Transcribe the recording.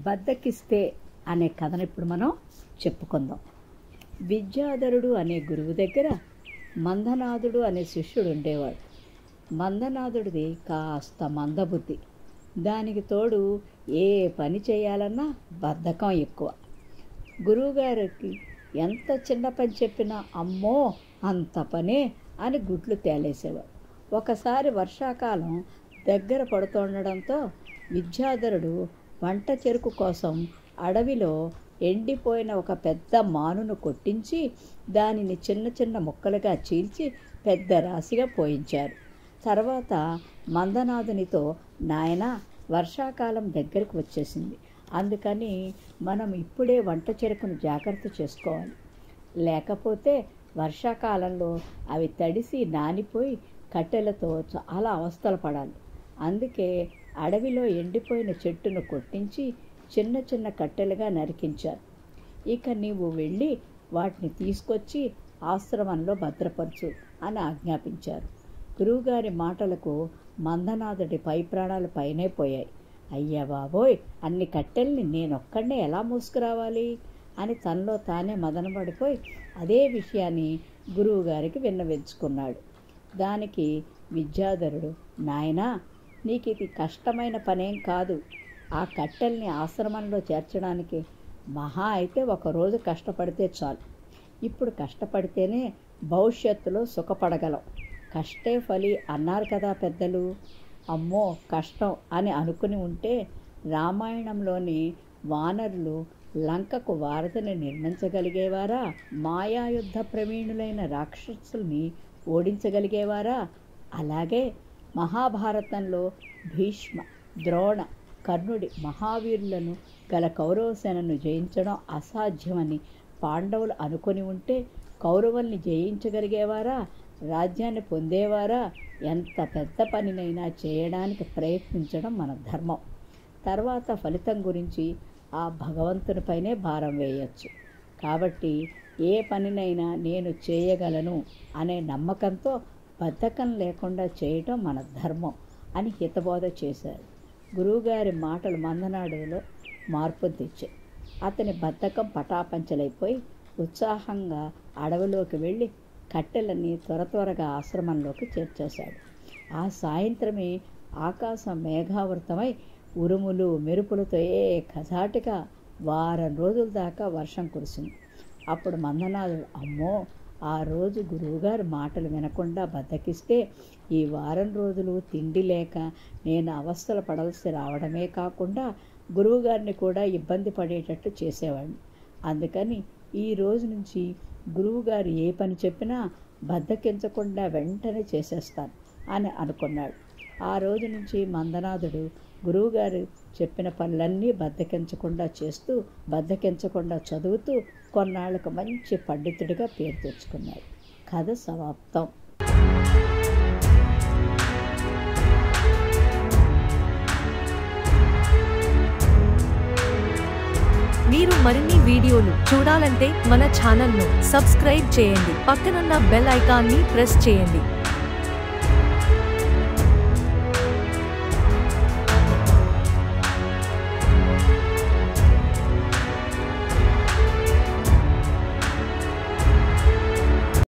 బద్దకిస్తే అనే కథను ఇప్పుడు మనం చెప్పుకుందాం. విద్యాధరుడు అనే గురువు దగ్గర మందనాథుడు అనే శిష్యుడు ఉండేవాడు. మందనాథుడిది కాస్త మందబుద్ధి. దానికి తోడు ఏ పని చేయాలన్నా బద్ధకం ఎక్కువ. గురువుగారికి ఎంత చిన్న పని చెప్పినా అమ్మో అంత పనే అని గుడ్లు తేలేసేవాడు. ఒకసారి వర్షాకాలం దగ్గర పడుతుండడంతో విద్యాధరుడు వంట చెరుకు కోసం అడవిలో ఎండిపోయిన ఒక పెద్ద మానును కొట్టించి దానిని చిన్న చిన్న ముక్కలుగా చీల్చి పెద్ద రాశిగా పోయించారు. తర్వాత మందనాథునితో, నాయనా, వర్షాకాలం దగ్గరికి వచ్చేసింది, అందుకని మనం ఇప్పుడే వంట చెరుకును జాగ్రత్త చేసుకోవాలి, లేకపోతే వర్షాకాలంలో అవి తడిసి నానిపోయి కట్టెలతో చాలా అవస్థలు పడాలి. అందుకే అడవిలో ఎండిపోయిన చెట్టును కొట్టించి చిన్న చిన్న కట్టెలుగా నరికించారు. ఇక నీవు వెళ్ళి వాటిని తీసుకొచ్చి ఆశ్రమంలో భద్రపరచు అని ఆజ్ఞాపించారు. గురువుగారి మాటలకు మందనాథుడి పై ప్రాణాలు పైనే పోయాయి. అయ్యా బాబోయ్, అన్ని కట్టెల్ని నేనొక్కడే ఎలా మోసుకురావాలి అని తనలో తానే మదనపడిపోయి అదే విషయాన్ని గురువుగారికి విన్నవించుకున్నాడు. దానికి విద్యాధరుడు, నాయనా, నీకు ఇది కష్టమైన పనేం కాదు. ఆ కట్టెల్ని ఆశ్రమంలో చేర్చడానికి మహా అయితే ఒకరోజు కష్టపడితే చాలు. ఇప్పుడు కష్టపడితేనే భవిష్యత్తులో సుఖపడగలం. కష్టే ఫలి అన్నారు కదా పెద్దలు. అమ్మో కష్టం అని అనుకుని ఉంటే రామాయణంలోని వానరులు లంకకు వారధిని నిర్మించగలిగేవారా? మాయాయుద్ధ ప్రవీణులైన రాక్షసుల్ని ఓడించగలిగేవారా? అలాగే మహాభారతంలో భీష్మ, ద్రోణ, కర్ణుడి మహావీరులను గల కౌరవసేనను జయించడం అసాధ్యమని పాండవులు అనుకొని ఉంటే కౌరవుల్ని జయించగలిగేవారా? రాజ్యాన్ని పొందేవారా? ఎంత పెద్ద పనినైనా చేయడానికి ప్రయత్నించడం మన ధర్మం. తర్వాత ఫలితం గురించి ఆ భగవంతునిపైనే భారం వేయచ్చు. కాబట్టి ఏ పనినైనా నేను చేయగలను అనే నమ్మకంతో బద్ధకం లేకుండా చేయటం మన ధర్మం అని హితబోధ చేశారు. గురువుగారి మాటలు మందనాడులో మార్పును తెచ్చాయి. అతని బద్ధకం పటాపంచలైపోయి ఉత్సాహంగా అడవిలోకి వెళ్ళి కట్టెలన్నీ త్వరగా ఆశ్రమంలోకి చేర్చేశాడు. ఆ సాయంత్రమే ఆకాశం మేఘావృతమై ఉరుములు మెరుపులతో కసాటిగా వారం రోజుల దాకా వర్షం కురిసింది. అప్పుడు మందనాథుడు, అమ్మో, ఆ రోజు గురువుగారు మాటలు వినకుండా బద్దకిస్తే ఈ వారం రోజులు తిండి లేక నేను అవస్థలు పడాల్సి రావడమే కాకుండా గురువుగారిని కూడా ఇబ్బంది పడేటట్టు చేసేవాడిని. అందుకని ఈ రోజు నుంచి గురువుగారు ఏ పని చెప్పినా బద్దకించకుండా వెంటనే చేసేస్తాను అని అనుకున్నాడు. ఆ రోజు నుంచి మందనాథుడు గురువుగారు చెప్పిన పనులన్నీ బద్దకించకుండా చేస్తూ, బద్దకించకుండా చదువుతూ కొన్నాళ్లకు మంచి పండితుడిగా పేరు తెచ్చుకున్నాడు. కథ సమాప్తం. మీరు మరిన్ని వీడియోలు చూడాలంటే మన ఛానల్ను సబ్స్క్రైబ్ చేయండి. పక్కనున్న బెల్ ఐకాన్ని ప్రెస్ చేయండి.